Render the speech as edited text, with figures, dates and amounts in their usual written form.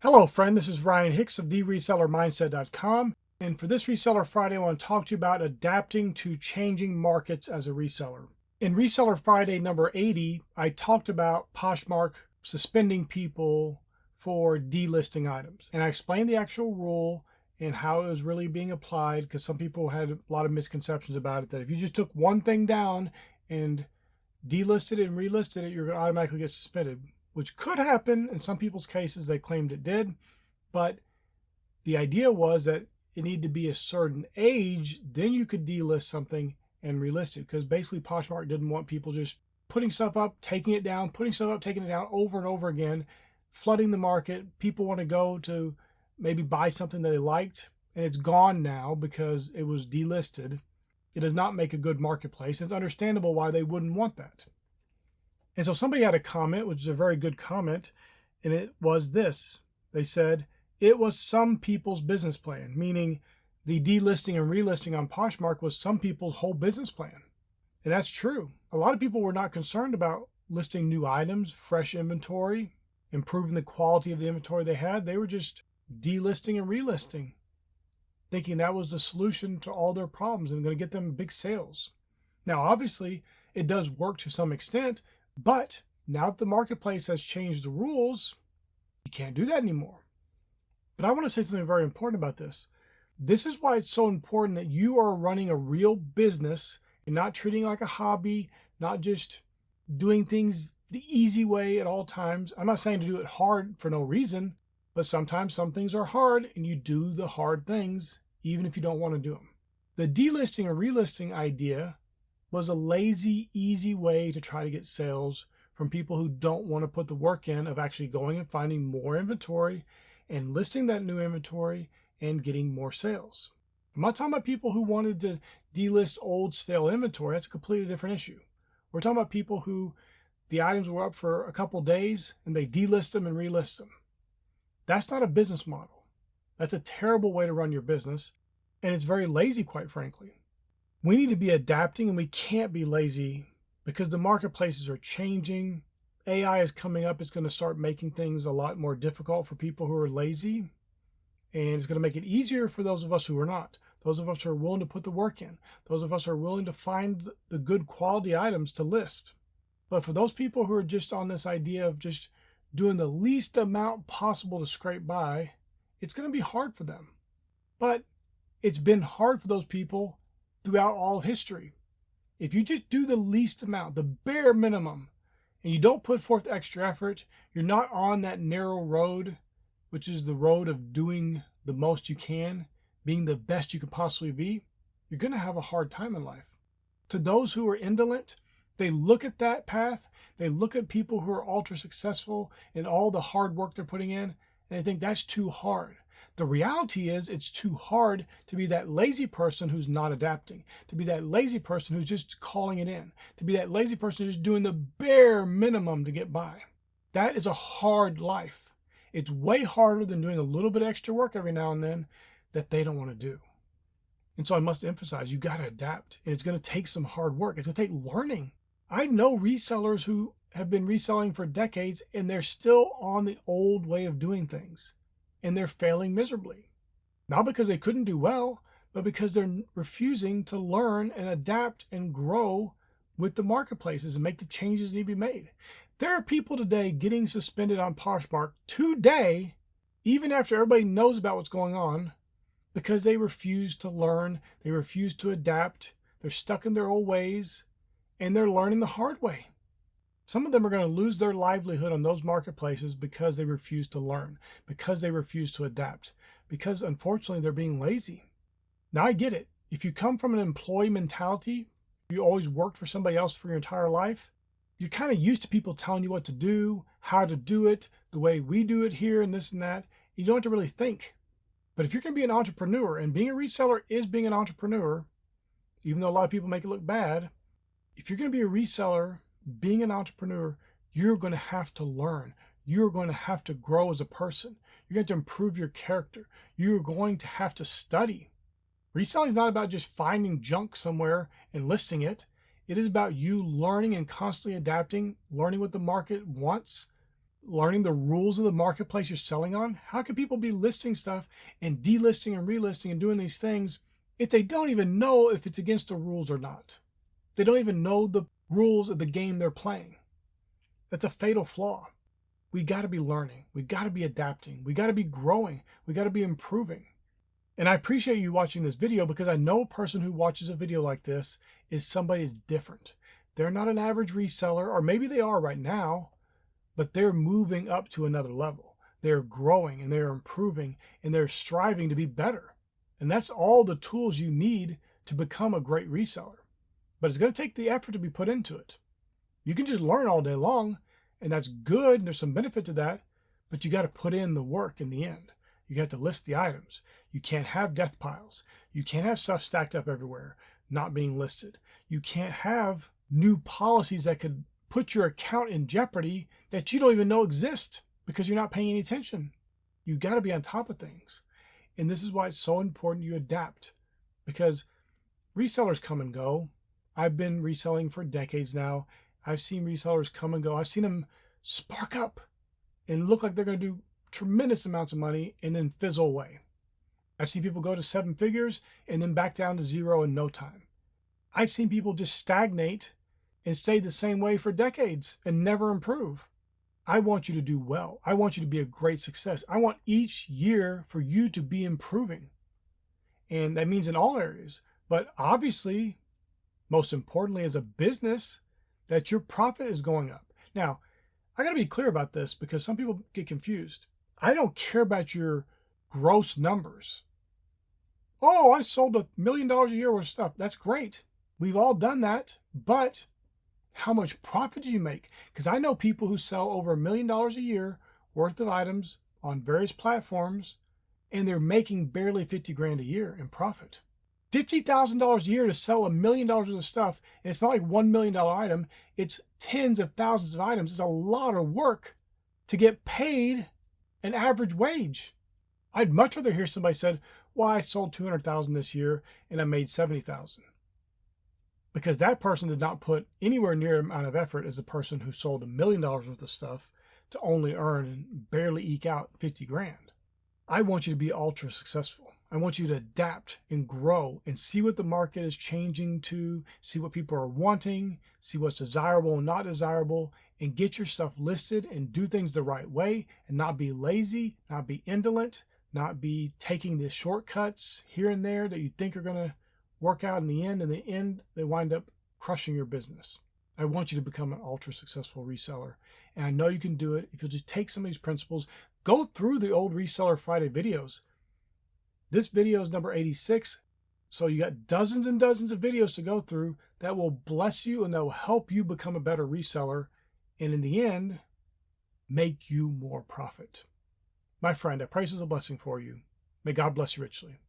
Hello, friend. This is Ryan Hicks of theresellermindset.com. And for this Reseller Friday, I want to talk to you about adapting to changing markets as a reseller. In Reseller Friday number 80, I talked about Poshmark suspending people for delisting items. And I explained the actual rule and how it was really being applied, because some people had a lot of misconceptions about it, that if you just took one thing down and delisted it and relisted it, you're going to automatically get suspended, which could happen. In some people's cases, they claimed it did. But the idea was that it needed to be a certain age, then you could delist something and relist it, because basically Poshmark didn't want people just putting stuff up, taking it down, putting stuff up, taking it down over and over again, flooding the market. People want to go to maybe buy something that they liked and it's gone now because it was delisted. It does not make a good marketplace. It's understandable why they wouldn't want that. And so somebody had a comment, which is a very good comment, and it was this. They said, it was some people's business plan, meaning the delisting and relisting on Poshmark was some people's whole business plan. And that's true. A lot of people were not concerned about listing new items, fresh inventory, improving the quality of the inventory they had. They were just delisting and relisting, thinking that was the solution to all their problems and going to get them big sales. Now, obviously, it does work to some extent, but now that the marketplace has changed the rules, you can't do that anymore. But I want to say something very important about this. This is why it's so important that you are running a real business and not treating it like a hobby, not just doing things the easy way at all times. I'm not saying to do it hard for no reason, but sometimes some things are hard and you do the hard things even if you don't want to do them. The delisting or relisting idea was a lazy, easy way to try to get sales from people who don't want to put the work in of actually going and finding more inventory and listing that new inventory and getting more sales. I'm not talking about people who wanted to delist old stale inventory. That's a completely different issue. We're talking about people who the items were up for a couple days and they delist them and relist them. That's not a business model. That's a terrible way to run your business, and it's very lazy, quite frankly. We need to be adapting, and we can't be lazy because the marketplaces are changing. AI is coming up. It's going to start making things a lot more difficult for people who are lazy, and it's going to make it easier for those of us who are not. Those of us who are willing to put the work in. Those of us who are willing to find the good quality items to list. But for those people who are just on this idea of just doing the least amount possible to scrape by, it's going to be hard for them. But it's been hard for those people throughout all of history. If you just do the least amount, the bare minimum, and you don't put forth extra effort, you're not on that narrow road, which is the road of doing the most you can, being the best you can possibly be, you're going to have a hard time in life. To those who are indolent, they look at that path, they look at people who are ultra successful and all the hard work they're putting in, and they think that's too hard. The reality is it's too hard to be that lazy person who's not adapting, to be that lazy person who's just calling it in, to be that lazy person who's doing the bare minimum to get by. That is a hard life. It's way harder than doing a little bit of extra work every now and then that they don't want to do. And so I must emphasize, you got to adapt, and it's going to take some hard work. It's going to take learning. I know resellers who have been reselling for decades and they're still on the old way of doing things. And they're failing miserably. Not because they couldn't do well, but because they're refusing to learn and adapt and grow with the marketplaces and make the changes that need to be made. There are people today getting suspended on Poshmark today, even after everybody knows about what's going on, because they refuse to learn, they refuse to adapt, they're stuck in their old ways, and they're learning the hard way. Some of them are going to lose their livelihood on those marketplaces because they refuse to learn, because they refuse to adapt, because unfortunately they're being lazy. Now I get it. If you come from an employee mentality, you always worked for somebody else for your entire life, you're kind of used to people telling you what to do, how to do it, the way we do it here and this and that. You don't have to really think. But if you're going to be an entrepreneur, and being a reseller is being an entrepreneur, even though a lot of people make it look bad, if you're going to be a reseller, being an entrepreneur, you're going to have to learn. You're going to have to grow as a person. You're going to improve your character. You're going to have to study. Reselling is not about just finding junk somewhere and listing it. It is about you learning and constantly adapting, learning what the market wants, learning the rules of the marketplace you're selling on? How can people be listing stuff and delisting and relisting and doing these things if they don't even know if it's against the rules or not? They don't even know the rules of the game they're playing. That's a fatal flaw. We got to be learning. We got to be adapting. We got to be growing. We got to be improving. And I appreciate you watching this video, because I know a person who watches a video like this is somebody who's different. They're not an average reseller, or maybe they are right now, but they're moving up to another level. They're growing and they're improving and they're striving to be better. And that's all the tools you need to become a great reseller. But it's going to take the effort to be put into it. You can just learn all day long, and that's good, and there's some benefit to that, but you got to put in the work in the end. You got to list the items. You can't have death piles. You can't have stuff stacked up everywhere, not being listed. You can't have new policies that could put your account in jeopardy that you don't even know exist because you're not paying any attention. You got to be on top of things. And this is why it's so important you adapt, because resellers come and go. I've been reselling for decades now. I've seen resellers come and go. I've seen them spark up and look like they're going to do tremendous amounts of money and then fizzle away. I've seen people go to 7 figures and then back down to 0 in no time. I've seen people just stagnate and stay the same way for decades and never improve. I want you to do well. I want you to be a great success. I want each year for you to be improving. And that means in all areas. But obviously, most importantly, as a business, that your profit is going up. Now, I got to be clear about this, because some people get confused. I don't care about your gross numbers. Oh, I sold $1 million a year worth of stuff. That's great. We've all done that. But how much profit do you make? Because I know people who sell over $1 million a year worth of items on various platforms, and they're making barely 50 grand a year in profit. $50,000 a year to sell $1 million worth of stuff, and it's not like $1 million item, it's tens of thousands of items. It's a lot of work to get paid an average wage. I'd much rather hear somebody said, well, I sold 200,000 this year and I made 70,000. Because that person did not put anywhere near the amount of effort as a person who sold $1 million worth of stuff to only earn and barely eke out 50 grand. I want you to be ultra successful. I want you to adapt and grow and see what the market is changing to, see what people are wanting, see what's desirable and not desirable, and get your stuff listed and do things the right way and not be lazy, not be indolent, not be taking the shortcuts here and there that you think are going to work out in the end. In the end, they wind up crushing your business. I want you to become an ultra successful reseller. And I know you can do it if you'll just take some of these principles, go through the old Reseller Friday videos. This video is number 86. So you got dozens and dozens of videos to go through that will bless you and that will help you become a better reseller. And in the end, make you more profit. My friend, I pray this is a blessing for you. May God bless you richly.